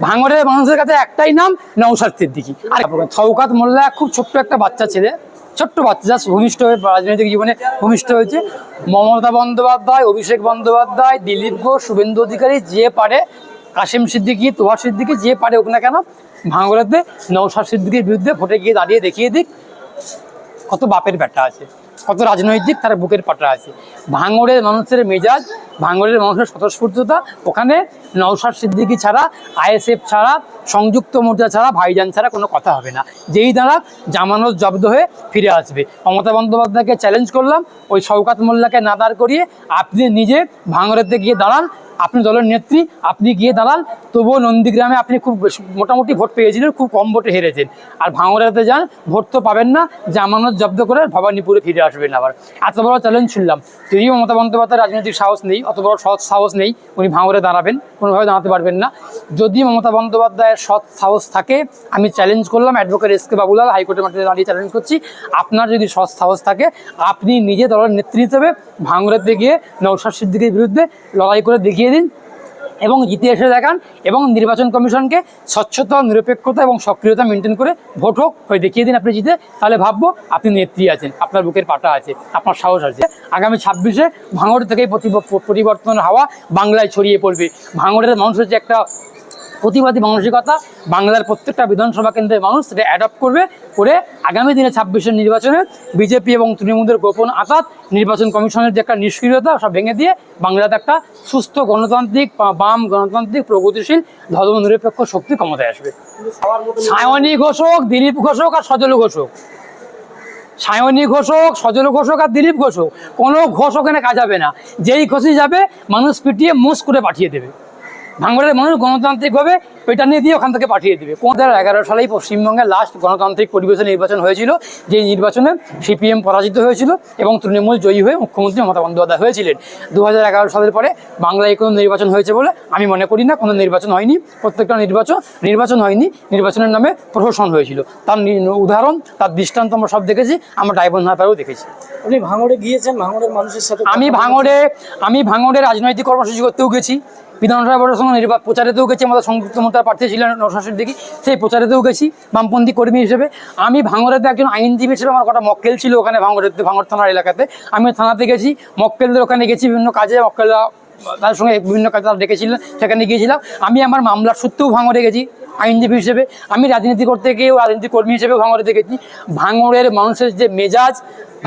ভাঙড়ের মানুষের কাছে একটাই নাম, নওশাদ সিদ্দিকী। আর শওকত মোল্লা খুব ছোট্ট একটা বাচ্চা ছেলে, ছোট্ট বাচ্চা, জাস্ট ভূমিষ্ঠ হয়ে রাজনৈতিক জীবনে ভূমিষ্ঠ হয়েছে। মমতা বন্দ্যোপাধ্যায়, অভিষেক বন্দ্যোপাধ্যায়, দিলীপ ঘোষ, শুভেন্দু অধিকারী, যে পারে, কাশেম সিদ্দিকী, তোহা সিদ্দিকী, যে পারে হোক না কেন, ভাঙড়েতে নওশাদ সিদ্দিকীর বিরুদ্ধে ভোটে গিয়ে দাঁড়িয়ে দেখিয়ে দিক কত বাপের ব্যাটা আছে, কত রাজনৈতিক তার বুকের পাটা আছে। ভাঙড়ের মানুষের মেজাজ, ভাঙড়ের মানুষের স্বতঃস্ফূর্ততা, ওখানে নওশাদ সিদ্দিকী ছাড়া, আইএসএফ ছাড়া, সংযুক্ত মোর্চা ছাড়া, ভাইজান ছাড়া কোনো কথা হবে না। যেই দাঁড়াক জামানত জব্দ হয়ে ফিরে আসবে। মমতা বন্দ্যোপাধ্যায়কে চ্যালেঞ্জ করলাম, ওই শওকত মোল্লাকে না দাঁড় করিয়ে আপনি নিজে ভাঙড়েতে গিয়ে দাঁড়ান, আপনি দলের নেত্রী, আপনি গিয়ে দাঁড়ান। তবুও নন্দীগ্রামে আপনি খুব মোটামুটি ভোট পেয়েছিলেন, খুব কম ভোটে হেরেছেন। আর ভাঙড়াতে যান, ভোট তো পাবেন না, জামানত জব্দ করে ভবানীপুরে ফিরে আসবেন আবার। এত বড় চ্যালেঞ্জ শুনলাম। যদিও মমতা বন্দ্যোপাধ্যায়ের রাজনৈতিক সাহস নেই, অত বড় সৎ সাহস নেই, উনি ভাঙড়ে দাঁড়াবেন, কোনোভাবে দাঁড়াতে পারবেন না। যদি মমতা বন্দ্যোপাধ্যায়ের সৎ সাহস থাকে, আমি চ্যালেঞ্জ করলাম, অ্যাডভোকেট এস কে বাবুলাল, হাইকোর্টের মাঠে দাঁড়িয়ে চ্যালেঞ্জ করছি, আপনার যদি সৎ সাহস থাকে, আপনি নিজে দলের নেত্রী হিসেবে ভাঙড়াতে গিয়ে নওশাদ সিদ্দিকীর বিরুদ্ধে লড়াই করে দেখিয়ে দিন এবং জিতে এসে দেখান, এবং নির্বাচন কমিশনকে স্বচ্ছতা, নিরপেক্ষতা এবং সক্রিয়তা মেনটেন করে ভোট হোক হয়ে দেখিয়ে দিন আপনি জিতে। তাহলে ভাববো আপনি নেত্রী আছেন, আপনার বুকের পাটা আছে, আপনার সাহস আছে। আগামী 26-এ ভাঙড় থেকেই পরিবর্তনের হাওয়া বাংলায় ছড়িয়ে পড়বে। ভাঙড়ের মানুষের যে একটা প্রতিবাদী মানসিকতা, বাংলার প্রত্যেকটা বিধানসভা কেন্দ্রের মানুষ সেটা অ্যাডপ্ট করে আগামী দিনে 26-এর নির্বাচনে বিজেপি এবং তৃণমূলের গোপন আঘাত, নির্বাচন কমিশনের যে একটা নিষ্ক্রিয়তা, সব ভেঙে দিয়ে বাংলাতে একটা সুস্থ গণতান্ত্রিক, বাম গণতান্ত্রিক, প্রগতিশীল, ধর্মনিরপেক্ষ শক্তি ক্ষমতায় আসবে। সায়নী ঘোষক, দিলীপ ঘোষক আর সজল ঘোষক, সায়নী ঘোষক, সজল ঘোষক আর দিলীপ ঘোষক, কোনো ঘোষক এনে কাজ হবে না। যেই ঘোষই যাবে মানুষ পিটিয়ে মুস করে পাঠিয়ে দেবে। ভাঙড়ের মানুষ গণতান্ত্রিকভাবে পেটানিয়ে দিয়ে ওখান থেকে পাঠিয়ে দেবে। 2011 সালেই পশ্চিমবঙ্গের লাস্ট গণতান্ত্রিক পরিবেশে নির্বাচন হয়েছিল, যেই নির্বাচনে সিপিএম পরাজিত হয়েছিল এবং তৃণমূল জয়ী হয়ে মুখ্যমন্ত্রী মমতা বন্দ্যোপাধ্যায় হয়েছিলেন। 2011 সালের পরে বাংলায় কোনো নির্বাচন হয়েছে বলে আমি মনে করি না। কোনো নির্বাচন হয়নি, প্রত্যেকটা নির্বাচন হয়নি, নির্বাচনের নামে প্রহসন হয়েছিল। তার উদাহরণ, তার দৃষ্টান্ত আমরা সব দেখেছি, আমরা ডায়মন্ড হারবারেও দেখেছি। আপনি ভাঙড়ে গিয়েছেন, ভাঙড়ের মানুষের সাথে? আমি ভাঙড়ে রাজনৈতিক কর্মসূচি করতেও গেছি, বিধানসভা ভোটের সঙ্গে প্রচারেতেও গেছি। আমাদের সংযুক্ত মোর্চার প্রার্থী ছিলেন নওশাদ সিদ্দিকী, সেই প্রচারেতেও গেছি বামপন্থী কর্মী হিসেবে। আমি ভাঙড়েতে একজন আইনজীবী ছিল, আমার কটা মক্কেল ছিল ওখানে ভাঙড় থানার এলাকাতে। আমি থানাতে গেছি, মক্কেলদের ওখানে গেছি, বিভিন্ন কাজে মক্কেলরা তার সঙ্গে বিভিন্ন কাজে তারা ডেকেছিলেন, সেখানে গিয়েছিলাম। আমি আমার মামলার সূত্রেও ভাঙড়ে গেছি আইনজীবী হিসেবে। আমি রাজনীতি করতে গিয়েও রাজনীতি কর্মী হিসেবে ভাঙড়ে দেখেছি। ভাঙড়ের মানুষের যে মেজাজ,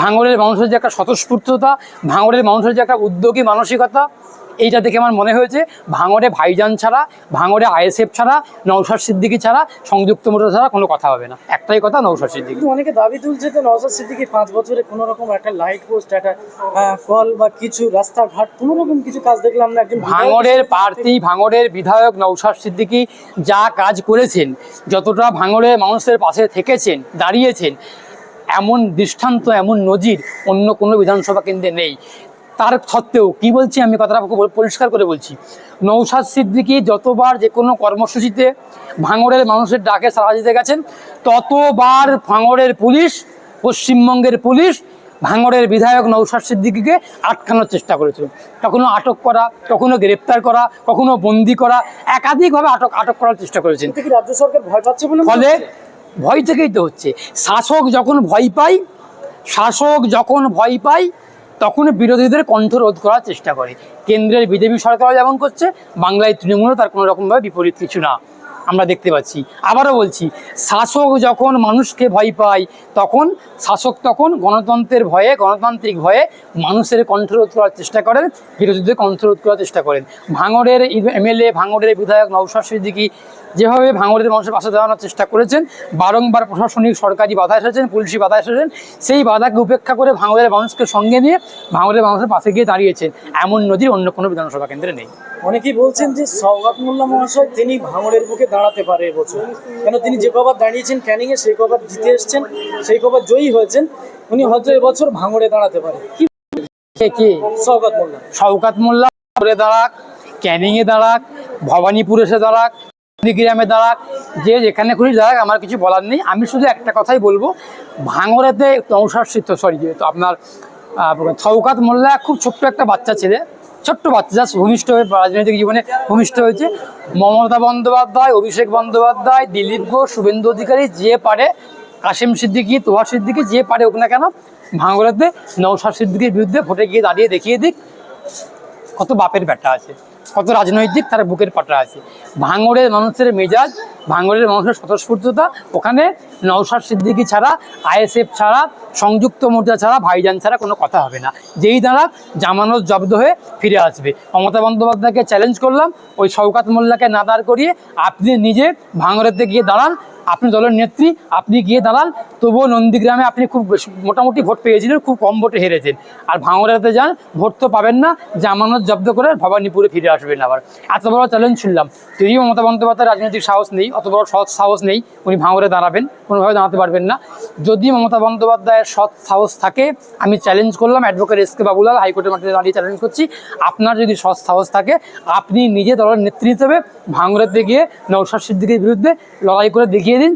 ভাঙড়ের মানুষের যে একটা স্বতঃস্ফূর্ততা, ভাঙড়ের মানুষের যে একটা উদ্যোগী মানসিকতা, এইটা দেখে আমার মনে হয়েছে ভাঙড়ে ভাইজান ছাড়া, ভাঙড়ে আইএসএফ ছাড়া, নওশাদ সিদ্দিকী ছাড়া, সংযুক্ত মোর্চা ছাড়া কোনো কথা হবে না। একটাই কথা, নওশাদ সিদ্দিকী। অনেকে দাবি তুলছে যে নওশাদ সিদ্দিকী 5 বছরে কোনো রকম একটা লাইট পোস্ট, একটা কল বা কিছু রাস্তাঘাট, কোনো রকম কিছু কাজ দেখলাম না। একজন ভাঙড়ের প্রার্থী, ভাঙড়ের বিধায়ক নওশাদ সিদ্দিকী যা কাজ করেছেন, যতটা ভাঙড়ের মানুষের পাশে থেকেছেন, দাঁড়িয়েছেন, এমন দৃষ্টান্ত, এমন নজির অন্য কোনো বিধানসভা কেন্দ্রে নেই। তার সত্ত্বেও কি বলছি, আমি কথাটা পরিষ্কার করে বলছি, নওশাদ সিদ্দিকী যতবার যে কোনো কর্মসূচিতে ভাঙড়ের মানুষের ডাকে সাড়া দিতে গেছেন, ততবার ভাঙড়ের পুলিশ, পশ্চিমবঙ্গের পুলিশ ভাঙড়ের বিধায়ক নওশাদ সিদ্দিকীকে আটকানোর চেষ্টা করেছিল। কখনো আটক করা, কখনো গ্রেপ্তার করা, কখনো বন্দি করা, একাধিকভাবে আটক করার চেষ্টা করেছেন। রাজ্য সরকার ভয় পাচ্ছে বলে? ফলে ভয় থেকেই তো হচ্ছে। শাসক যখন ভয় পায় তখন বিরোধীদের কণ্ঠ রোধ করার চেষ্টা করে। কেন্দ্রের বিজেপি সরকারও যেমন করছে, বাংলায় তৃণমূলও তার কোনো রকমভাবে বিপরীত কিছু না, আমরা দেখতে পাচ্ছি। আবারও বলছি, শাসক যখন মানুষকে ভয় পায় তখন গণতন্ত্রের ভয়ে, গণতান্ত্রিক ভয়ে মানুষের কণ্ঠরোধ করার চেষ্টা করেন, বিরোধীদের কণ্ঠরোধ করার চেষ্টা করেন। ভাঙড়ের এমএলএ, ভাঙড়ের বিধায়ক নওশাদ সিদ্দিকী যেভাবে ভাঙড়ের মানুষের পাশে দাঁড়ানোর চেষ্টা করেছেন, বারংবার প্রশাসনিক সরকারি বাধা এসেছেন, পুলিশি বাধা এসেছেন, সেই বাধাকে উপেক্ষা করে ভাঙড়ের মানুষকে সঙ্গে নিয়ে ভাঙড়ের মানুষের পাশে গিয়ে দাঁড়িয়েছেন, এমন নজির অন্য কোনো বিধানসভা কেন্দ্রে নেই। অনেকেই বলছেন যে শওকত মোল্লা মহাশয় তিনি ভাঙড়ের বুকে দাঁড়াতে পারে এবছর, কেন তিনি যে কবার দাঁড়িয়েছেন ক্যানিংয়ে, সেই কবার জিতে এসছেন, সেই কবার জয়ী হয়েছেন, উনি হয়তো এবছর ভাঙড়ে দাঁড়াতে পারে। কি শওকত মোল্লা করে দাঁড়াক, ক্যানিংয়ে দাঁড়াক, ভবানীপুর এসে দাঁড়াক, গ্রামে দাঁড়াক, যে যেখানে খুশি দাঁড়াক, আমার কিছু বলার নেই। আমি শুধু একটা কথাই বলবো, ভাঙড়েতে শওকত মোল্লা খুব ছোট্ট একটা বাচ্চা ছেলে, ছোট্ট বাচ্চা জাস্ট ভূমিষ্ঠ হয়ে রাজনৈতিক জীবনে ভূমিষ্ঠ হয়েছে। মমতা বন্দ্যোপাধ্যায়, অভিষেক বন্দ্যোপাধ্যায়, দিলীপ ঘোষ, শুভেন্দু অধিকারী, যে পারে, কাশিম সিদ্দিকী, তোহা সিদ্দিকী, যে পারে হোক না কেন, ভাঙড়াতে নওশাদ সিদ্দিকীর বিরুদ্ধে ভোটে গিয়ে দাঁড়িয়ে দেখিয়ে দিক কত বাপের ব্যাটা আছে, কত রাজনৈতিক তার বুকের পাটা আছে। ভাঙড়ের মানুষের মেজাজ, ভাঙড়ের মানুষের স্বতঃস্ফূর্ততা, ওখানে নওশাদ সিদ্দিকী ছাড়া, আইএসএফ ছাড়া, সংযুক্ত মোর্চা ছাড়া, ভাইজান ছাড়া কোনো কথা হবে না। যেই দ্বারা জামানত জব্দ হয়ে ফিরে আসবে। মমতা বন্দ্যোপাধ্যায়কে চ্যালেঞ্জ করলাম, ওই শওকত মোল্লাকে না দাঁড় করিয়ে আপনি নিজে ভাঙড়েতে গিয়ে দাঁড়ান, আপনি দলের নেত্রী, আপনি গিয়ে দাঁড়ান। তবুও নন্দীগ্রামে আপনি খুব মোটামুটি ভোট পেয়েছিলেন, খুব কম ভোটে হেরেছেন। আর ভাঙড়াতে যান, ভোট তো পাবেন না, জামানত জব্দ করে ভবানীপুরে ফিরে আসবেন আবার। এত বড় চ্যালেঞ্জ শুনলাম। যদিও মমতা বন্দ্যোপাধ্যায়ের রাজনৈতিক সাহস নেই, অত বড় সৎ সাহস নেই, উনি ভাঙড়ে দাঁড়াবেন, কোনোভাবে দাঁড়াতে পারবেন না। যদি মমতা বন্দ্যোপাধ্যায়ের সৎ সাহস থাকে, আমি চ্যালেঞ্জ করলাম, অ্যাডভোকেট এস.কে বাবুলাল, হাইকোর্টের মাঠে দাঁড়িয়ে চ্যালেঞ্জ করছি, আপনার যদি সৎ সাহস থাকে, আপনি নিজে দলের নেত্রী হিসেবে ভাঙড়াতে গিয়ে নওশাদ সিদ্দিকীর বিরুদ্ধে লড়াই করে দেখিয়ে দিন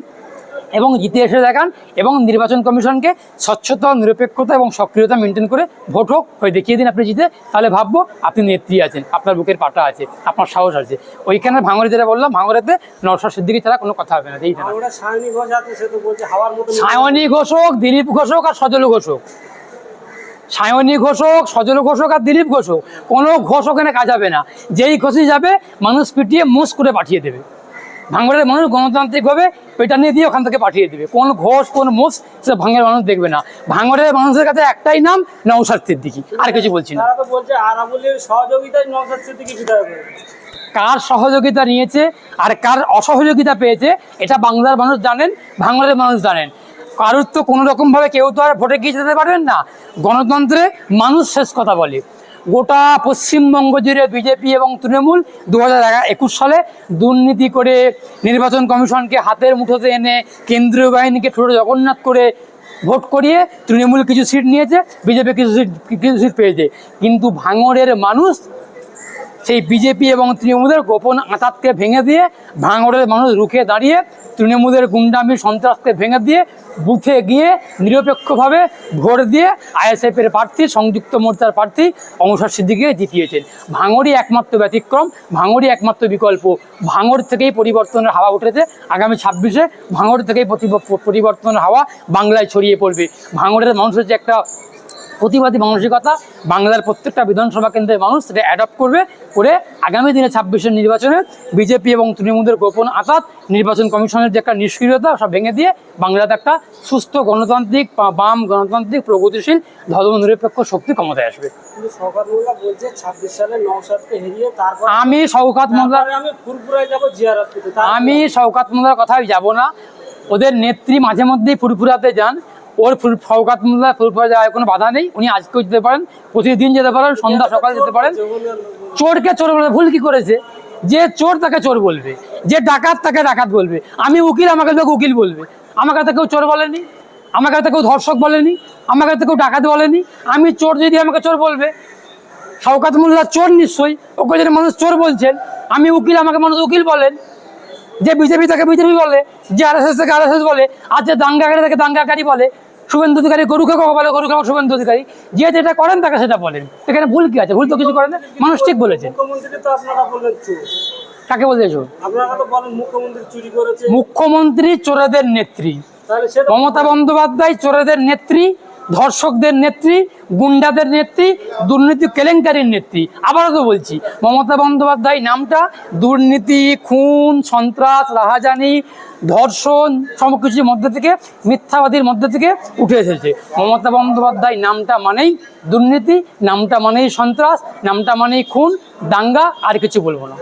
এবং জিতে এসে দেখান, এবং নির্বাচন কমিশনকে স্বচ্ছতা, নিরপেক্ষতা এবং সক্রিয়তা মেনটেন করে ভোট হোক হয়ে দেখিয়ে দিন আপনি জিতে। তাহলে ভাববো আপনি নেত্রী আছেন, আপনার বুকের পাটা আছে, আপনার সাহস আছে। ওইখানে ভাঙড়ে যেটা বললাম, ভাঙড়েতে নওশাদ সিদ্দিকী ছাড়া কোনো কথা হবে না। এইটা সায়নী ঘোষ হোক, দিলীপ ঘোষ হোক আর সজল ঘোষ হোক, সায়নী ঘোষ হোক, সজল ঘোষ হোক আর দিলীপ ঘোষ হোক, কোনো ঘোষ ওখানে কাজ হবে না। যেই ঘোষই যাবে মানুষ পিটিয়ে মুস করে পাঠিয়ে দেবে। ভাঙড়ের মানুষ গণতান্ত্রিকভাবে পেটানিয়ে দিয়ে ওখান থেকে পাঠিয়ে দেবে। কোন ঘোষ, কোন মুস, সেটা ভাঙড়ের মানুষ দেখবে না। ভাঙড়ের মানুষের কাছে একটাই নাম, নওশাদ সিদ্দিকী, আর কিছু বলছি না। কার সহযোগিতা নিয়েছে আর কার অসহযোগিতা পেয়েছে এটা বাংলার মানুষ জানেন, ভাঙড়ের মানুষ জানেন। কারোর তো কোনো রকমভাবে কেউ তো আর ভোটে গিয়ে যেতে পারবেন না। গণতন্ত্রে মানুষ শেষ কথা বলে। গোটা পশ্চিমবঙ্গ জুড়ে বিজেপি এবং তৃণমূল 2021 সালে দুর্নীতি করে, নির্বাচন কমিশনকে হাতের মুঠোতে এনে, কেন্দ্রীয় বাহিনীকে ঠোঁটো জগন্নাথ করে ভোট করিয়ে তৃণমূল কিছু সিট নিয়েছে, বিজেপি কিছু সিট পেয়েছে। কিন্তু ভাঙড়ের মানুষ সেই বিজেপি এবং তৃণমূলের গোপন আঁতাতকে ভেঙে দিয়ে, ভাঙড়ের মানুষ রুখে দাঁড়িয়ে তৃণমূলের গুন্ডামি সন্ত্রাসকে ভেঙে দিয়ে বুথে গিয়ে নিরপেক্ষভাবে ভোট দিয়ে আইএসএফের প্রার্থী, সংযুক্ত মোর্চার প্রার্থী নওশাদ সিদ্দিকীকে জিতিয়েছেন। ভাঙড়ই একমাত্র ব্যতিক্রম, ভাঙড়ই একমাত্র বিকল্প। ভাঙড় থেকেই পরিবর্তনের হাওয়া উঠেছে। আগামী 26-এ ভাঙড় থেকেই পরিবর্তনের হাওয়া বাংলায় ছড়িয়ে পড়বে। ভাঙড়ের মানুষের যে একটা প্রতিবাদী মানসিকতা, বাংলার প্রত্যেকটা বিধানসভা কেন্দ্রের মানুষ সেটা অ্যাডপ্ট করবে, করে আগামী দিনে 26-এর নির্বাচনে বিজেপি এবং তৃণমূলের গোপন আঘাত, নির্বাচন কমিশনের যে একটা নিষ্ক্রিয়তা, সব ভেঙে দিয়ে বাংলাতে একটা সুস্থ গণতান্ত্রিক, বাম গণতান্ত্রিক, প্রগতিশীল, ধর্মনিরপেক্ষ শক্তি ক্ষমতায় আসবে। আমি শওকত মোল্লার কথাই যাব না। ওদের নেত্রী মাঝে মধ্যেই ফুরফুরাতে যান, ওর শওকত মোল্লা ফুরফুরা যাওয়ার কোনো বাধা নেই। উনি আজকেও যেতে পারেন, প্রতিদিন যেতে পারেন, সন্ধ্যা সকালে যেতে পারেন। চোরকে চোর বলে ভুল কি করেছে? যে চোর তাকে চোর বলবে, যে ডাকাত তাকে ডাকাত বলবে। আমি উকিল, আমাকে লোক উকিল বলবে। আমার কাছে কেউ চোর বলেনি, আমার কাছে কেউ ধর্ষক বলেনি, আমার কাছে কেউ ডাকাত বলেনি। আমি চোর, যদি আমাকে চোর বলবে। শওকত মোল্লা চোর নিশ্চয়ই, ওকে যদি মানুষ চোর বলছেন। আমি উকিল, আমাকে মানুষ উকিল বলেন। যে বিজেপি তাকে বিজেপি বলে, যে আরএসএস তাকে আরএসএস বলে, আর যে দাঙ্গাকারী তাকে দাঙ্গাকারী বলে। শুভেন্দু অধিকারী গরুকে কখন বলে, গরুকে শুভেন্দু অধিকারী। যে যেটা করেন তাকে সেটা বলেন। এখানে ভুল কি আছে? ভুল তো কিছু করেন না, মানুষ ঠিক বলেছেন। কাকে বলতে চোর? মুখ্যমন্ত্রী চোরেদের নেত্রী, মমতা বন্দ্যোপাধ্যায় চোরেদের নেত্রী, ধর্ষকদের নেত্রী, গুন্ডাদের নেত্রী, দুর্নীতি কেলেঙ্কারির নেত্রী। আবারও তো বলছি, মমতা বন্দ্যোপাধ্যায় নামটা দুর্নীতি, খুন, সন্ত্রাস, রাহাজানি, ধর্ষণ সব কিছুর মধ্যে থেকে, মিথ্যাবাদীর মধ্যে থেকে উঠে এসেছে। মমতা বন্দ্যোপাধ্যায় নামটা মানেই দুর্নীতি, নামটা মানেই সন্ত্রাস, নামটা মানেই খুন, দাঙ্গা, আর কিছু বলবো না।